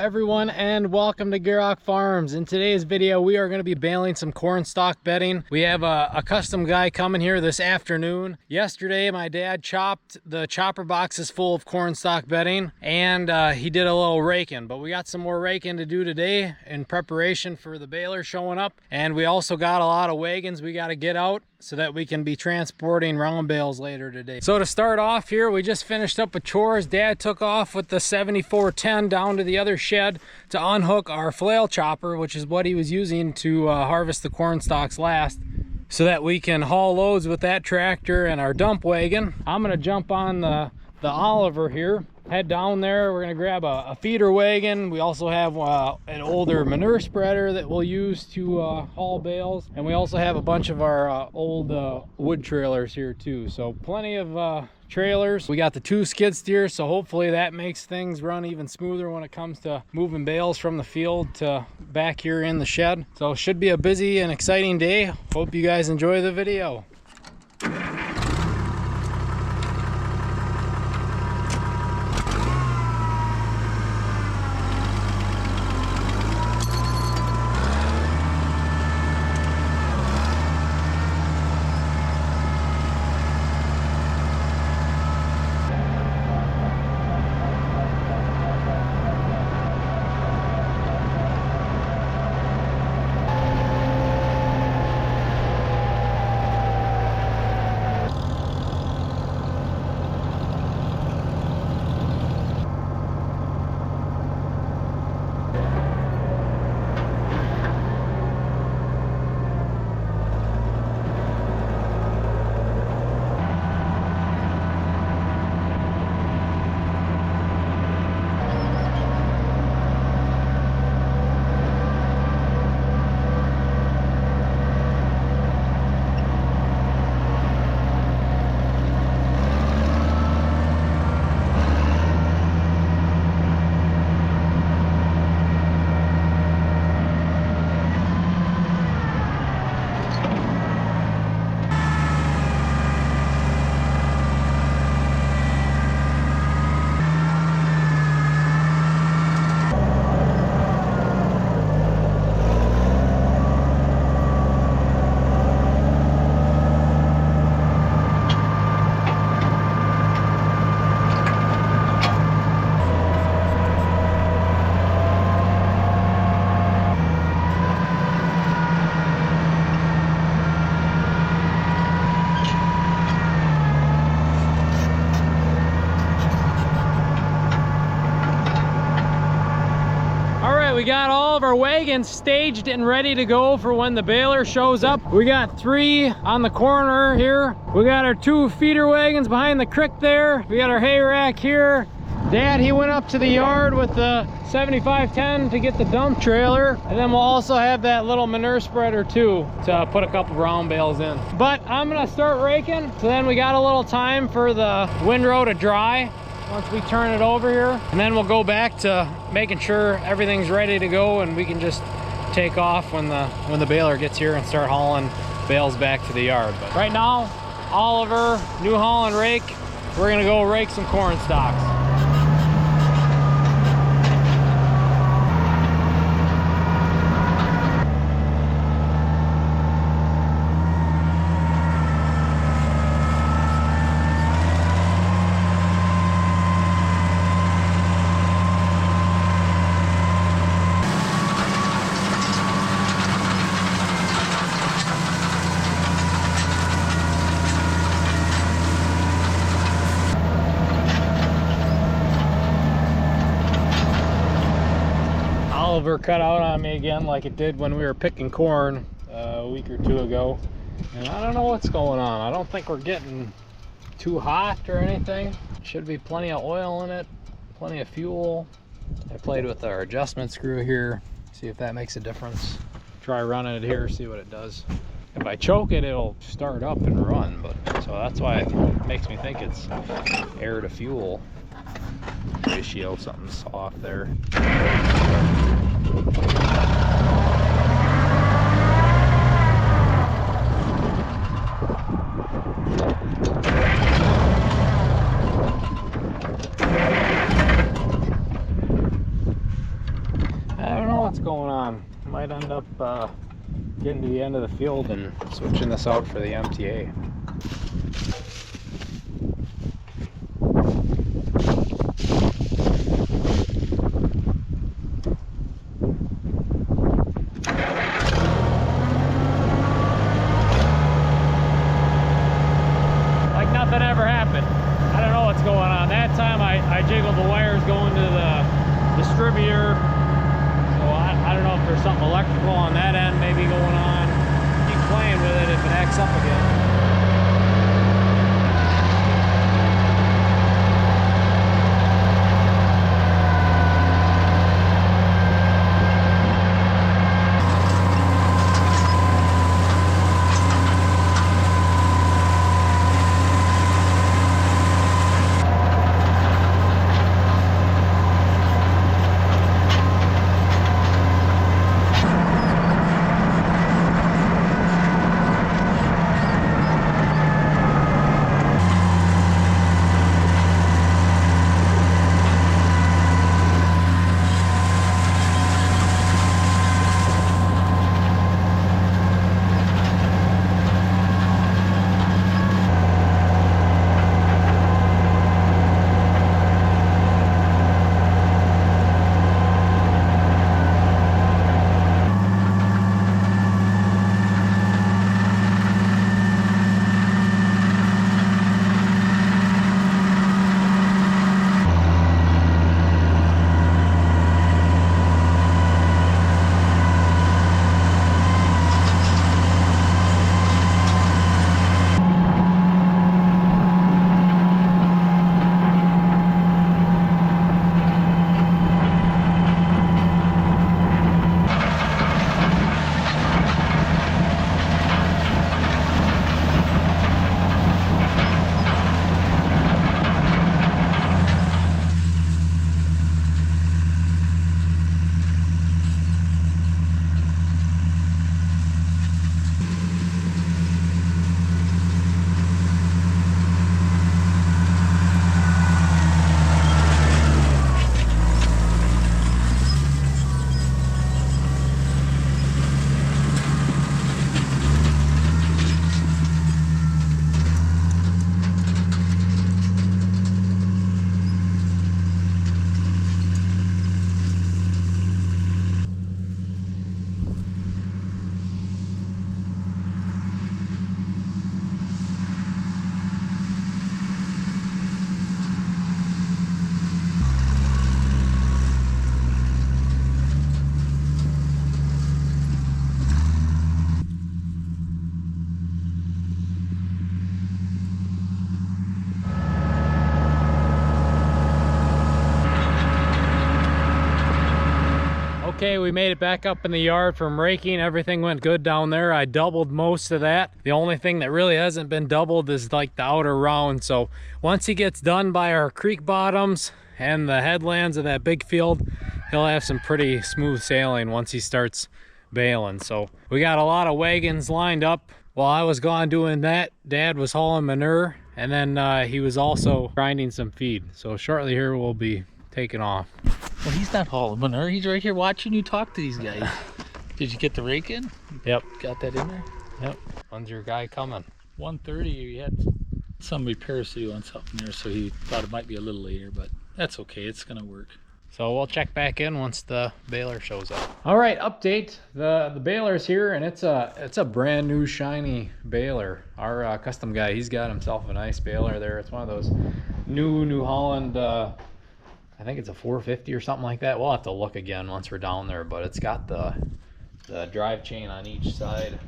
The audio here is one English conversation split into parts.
everyone, and welcome to Gierok Farms. In today's video we are going to be baling some corn stalk bedding. We have a custom guy coming here this afternoon. Yesterday my dad chopped the chopper boxes full of corn stalk bedding, and he did a little raking, but we got some more raking to do today in preparation for the baler showing up. And we also got a lot of wagons we got to get out so that we can be transporting round bales later today. So to start off here, we just finished up with chores. Dad took off with the 7410 down to the other shed to unhook our flail chopper, which is what he was using to harvest the corn stalks last, so that we can haul loads with that tractor and our dump wagon. I'm gonna jump on the Oliver here, head down there. We're gonna grab a feeder wagon. We also have an older manure spreader that we'll use to haul bales, and we also have a bunch of our old wood trailers here too. So plenty of trailers. We got the 2 skid steers, so hopefully that makes things run even smoother when it comes to moving bales from the field to back here in the shed. So it should be a busy and exciting day. Hope you guys enjoy the video. We got all of our wagons staged and ready to go for when the baler shows up. We got 3 on the corner here. We got our 2 feeder wagons behind the creek there. We got our hay rack here. Dad, he went up to the yard with the 7510 to get the dump trailer. And then we'll also have that little manure spreader too to put a couple round bales in. But I'm gonna start raking, so then we got a little time for the windrow to dry once we turn it over here, and then we'll go back to making sure everything's ready to go, and we can just take off when the baler gets here and start hauling bales back to the yard. But right now, Oliver, New Holland rake, we're gonna go rake some corn stalks. Oliver cut out on me again like it did when we were picking corn a week or 2 ago, and I don't know what's going on. I don't think we're getting too hot or anything. Should be plenty of oil in it, plenty of fuel. I played with our adjustment screw here, see if that makes a difference. Try running it here, see what it does. If I choke it, it'll start up and run, but so that's why it makes me think it's air to fuel ratio. Something's off there. getting to the end of the field and switching this out for the MTA. Like nothing ever happened. I don't know what's going on. That time I jiggled the wires going to the distributor. So I don't know if there's something electrical on that end maybe going on. Keep playing with it if it acts up again. Okay, we made it back up in the yard from raking. Everything went good down there. I doubled most of that. The only thing that really hasn't been doubled is like the outer round. So once he gets done by our creek bottoms and the headlands of that big field, he'll have some pretty smooth sailing once he starts baling. So we got a lot of wagons lined up. While I was gone doing that, Dad was hauling manure, and then he was also grinding some feed. So shortly here we'll be taking off. Well, he's not hauling manure. He's right here watching you talk to these guys. Did you get the rake in? Yep. Got that in there? Yep. When's your guy coming? 1:30. He had some repairs to do on something there, so he thought it might be a little later, but that's okay. It's going to work. So we'll check back in once the baler shows up. All right, update. The baler's here, and it's a brand new shiny baler. Our custom guy, he's got himself a nice baler there. It's one of those New Holland, I think it's a 450 or something like that. We'll have to look again once we're down there, but it's got the drive chain on each side.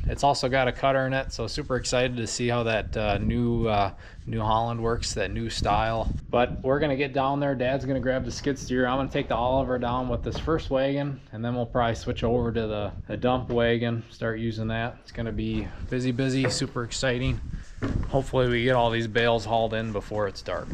It's also got a cutter in it, so super excited to see how that New Holland works, that new style. But we're gonna get down there. Dad's gonna grab the skid steer. I'm gonna take the Oliver down with this first wagon, and then we'll probably switch over to the dump wagon, start using that. It's gonna be busy, super exciting. Hopefully we get all these bales hauled in before it's dark.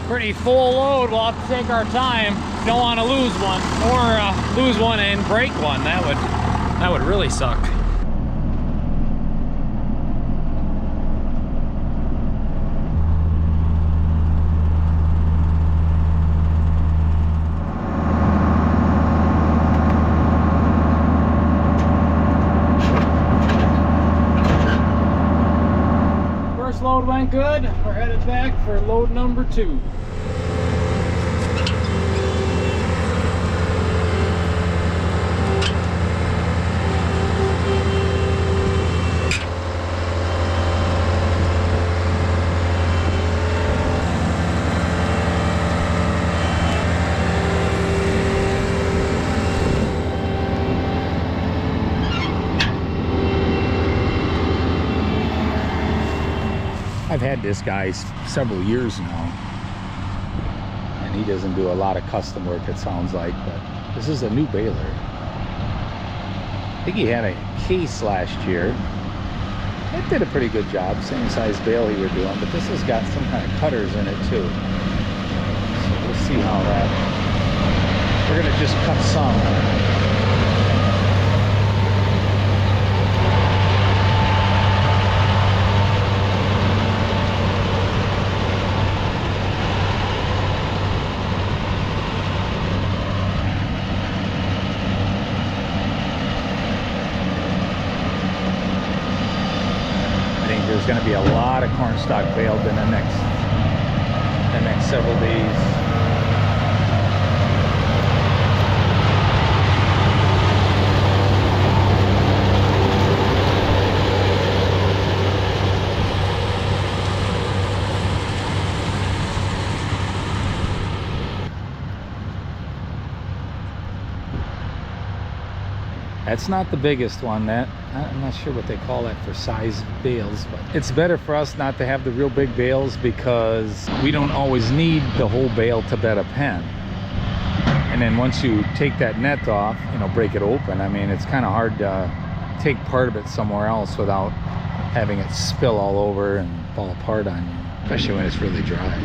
pretty full load. We'll have to take our time. Don't want to lose one, or lose one and break one. That would really suck. First load went good. We're headed back for load number 2. I've had this guy several years now, and he doesn't do a lot of custom work, it sounds like, but this is a new baler. I think he had a case last year. It did a pretty good job, same size bale he was doing, but this has got some kind of cutters in it too. So we'll see how that, we're gonna just cut some. There's going to be a lot of corn stalk baled in the next several days. That's not the biggest one. That I'm not sure what they call that for size bales, but it's better for us not to have the real big bales because we don't always need the whole bale to bed a pen. And then once you take that net off, you know, break it open, I mean, it's kind of hard to take part of it somewhere else without having it spill all over and fall apart on you, especially when it's really dry.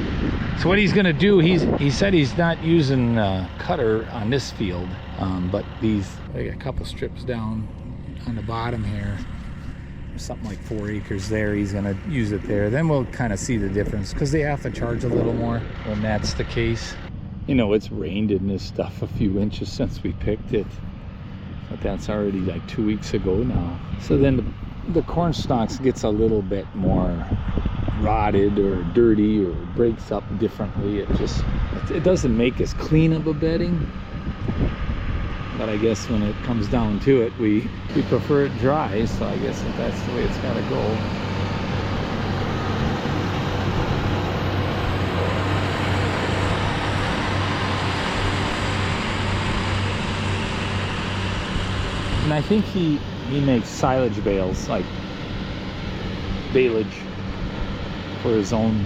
So what he's going to do, he said he's not using cutter on this field, but I got a couple strips down on the bottom here, something like 4 acres there. He's going to use it there. Then we'll kind of see the difference because they have to charge a little more when that's the case. You know, it's rained in this stuff a few inches since we picked it, but that's already like 2 weeks ago now. So then the corn stalks gets a little bit more rotted or dirty or breaks up differently. It doesn't make as clean of a bedding, but I guess when it comes down to it, we prefer it dry, so I guess that's the way it's got to go. And I think he makes silage bales, like baleage for his own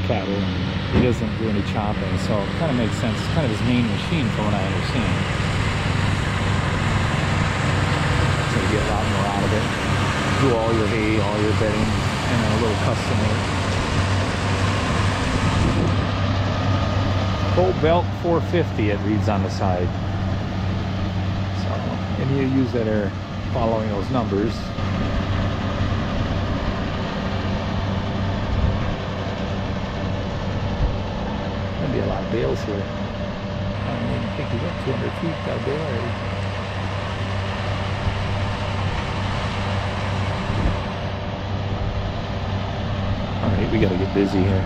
cattle. He doesn't do any chopping, so it kind of makes sense. It's kind of his main machine from what I understand. So you get a lot more out of it. Do all your hay, all your bedding, and then a little custom work. Bolt belt 450 it reads on the side. So, and you use that air following those numbers. Be a lot of bales here. I don't even think we got 200 feet got a bale already. Alright, we gotta get busy here.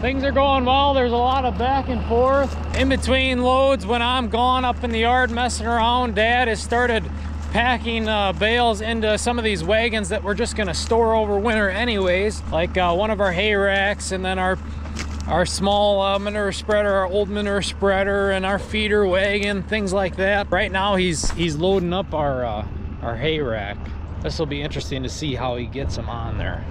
Things are going well. There's a lot of back and forth. In between loads, when I'm gone up in the yard messing around, Dad has started packing bales into some of these wagons that we're just gonna store over winter anyways, like one of our hay racks, and then our small manure spreader, our old manure spreader, and our feeder wagon, things like that. Right now he's loading up our hay rack. This will be interesting to see how he gets them on there.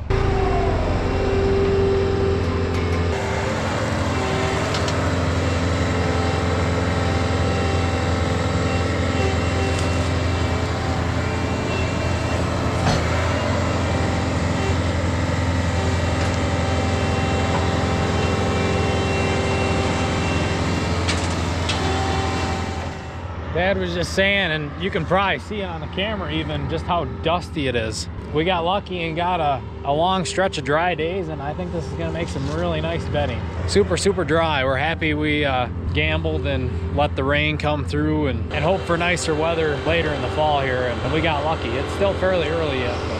Dad was just saying, and you can probably see it on the camera even, just how dusty it is. We got lucky and got a long stretch of dry days, and I think this is gonna make some really nice bedding. Super, super dry. We're happy we gambled and let the rain come through and hope for nicer weather later in the fall here, and we got lucky. It's still fairly early yet, but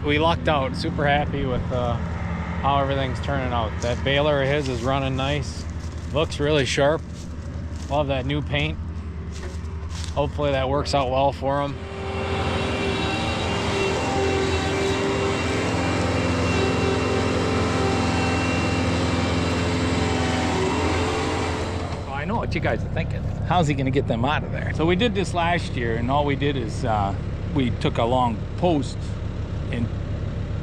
we lucked out. Super happy with how everything's turning out. That baler of his is running nice. Looks really sharp. Love that new paint. Hopefully that works out well for him. Oh, I know what you guys are thinking. How's he gonna get them out of there? So we did this last year, and all we did is we took a long post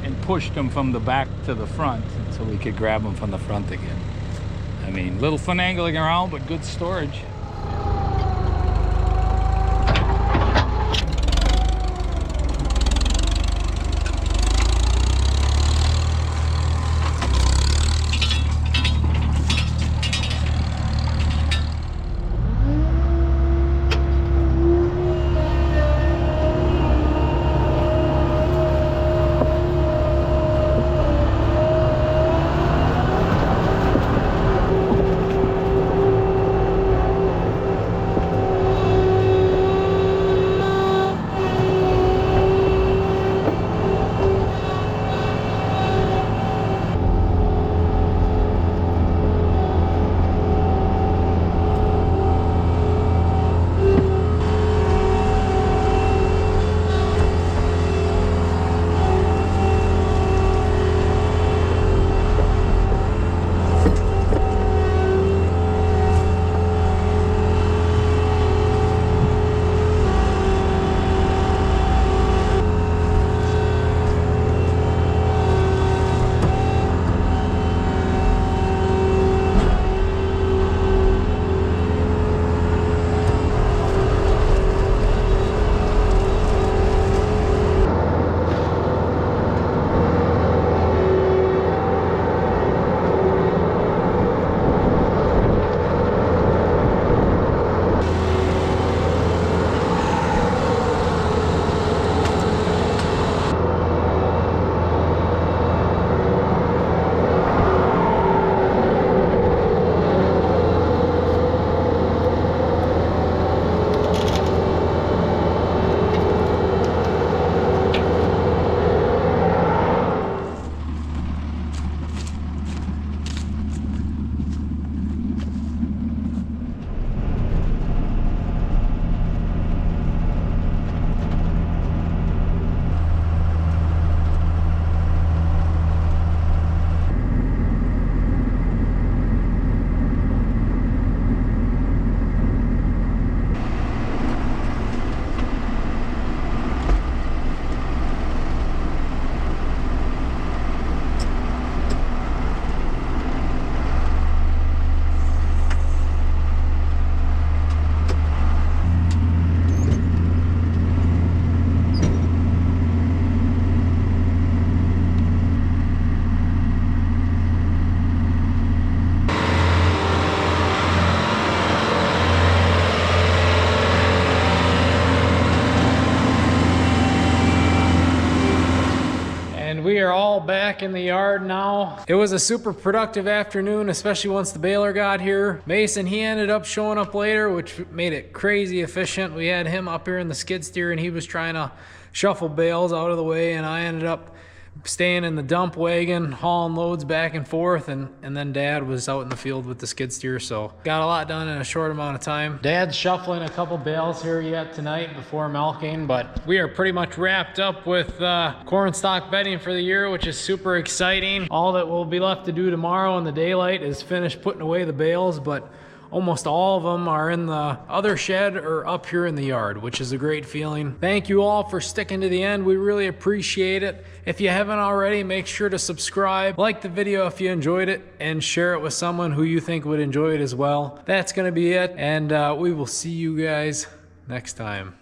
and pushed them from the back to the front so we could grab them from the front again. I mean, little finagling around, but good storage. We are all back in the yard now. It was a super productive afternoon, especially once the baler got here. Mason, he ended up showing up later, which made it crazy efficient. We had him up here in the skid steer and he was trying to shuffle bales out of the way, and I ended up staying in the dump wagon, hauling loads back and forth, and then Dad was out in the field with the skid steer, so got a lot done in a short amount of time. Dad's shuffling a couple bales here yet tonight before milking, but we are pretty much wrapped up with corn stalk bedding for the year, which is super exciting. All that will be left to do tomorrow in the daylight is finish putting away the bales, but almost all of them are in the other shed or up here in the yard, which is a great feeling. Thank you all for sticking to the end. We really appreciate it. If you haven't already, make sure to subscribe, like the video if you enjoyed it, and share it with someone who you think would enjoy it as well. That's gonna be it, and we will see you guys next time.